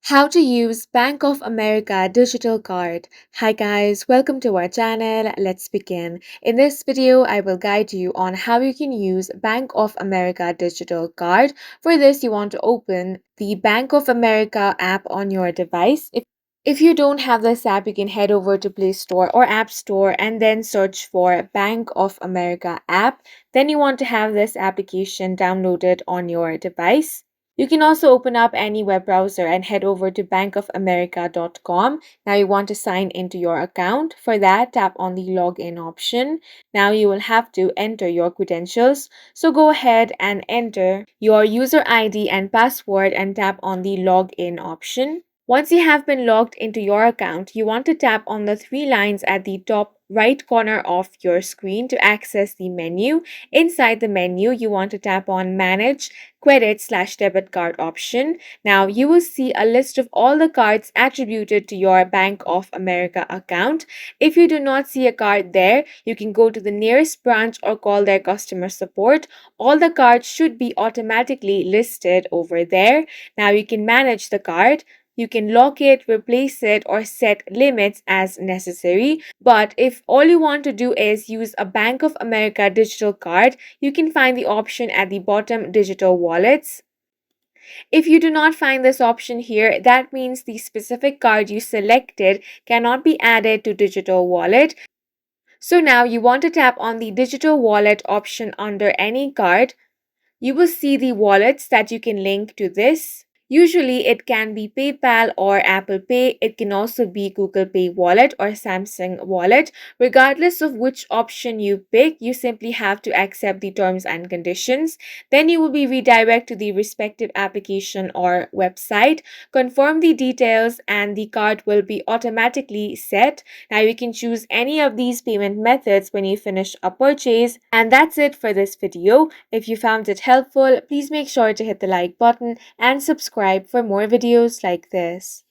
How to use Bank of America digital card. Hi guys, welcome to our channel. Let's begin. In this video, I will guide you on how you can use Bank of America digital card. For this, you want to open the Bank of America app on your device. If you don't have this app, you can head over to Play Store or App Store and then search for Bank of America app. Then you want to have this application downloaded on your device. You can also open up any web browser and head over to bankofamerica.com. Now you want to sign into your account. For that, tap on the login option. Now you will have to enter your credentials. So go ahead and enter your user ID and password and tap on the login option. Once you have been logged into your account, you want to tap on the three lines at the top right corner of your screen to access the menu. Inside the menu, you want to tap on Manage Credit/Debit Card option. Now you will see a list of all the cards attributed to your Bank of America account. If you do not see a card there, you can go to the nearest branch or call their customer support. All the cards should be automatically listed over there. Now you can manage the card. You can lock it, replace it, or set limits as necessary. But if all you want to do is use a Bank of America digital card, you can find the option at the bottom, Digital Wallets. If you do not find this option here, that means the specific card you selected cannot be added to Digital Wallet. So now you want to tap on the Digital Wallet option under any card. You will see the wallets that you can link to this. Usually it can be PayPal or Apple Pay. It can also be Google Pay wallet or Samsung wallet. Regardless of which option you pick, you simply have to accept the terms and conditions. Then you will be redirected to the respective application or website. Confirm the details and the card will be automatically set. Now you can choose any of these payment methods when you finish a purchase. And that's it for this video. If you found it helpful, please make sure to hit the like button and subscribe for more videos like this.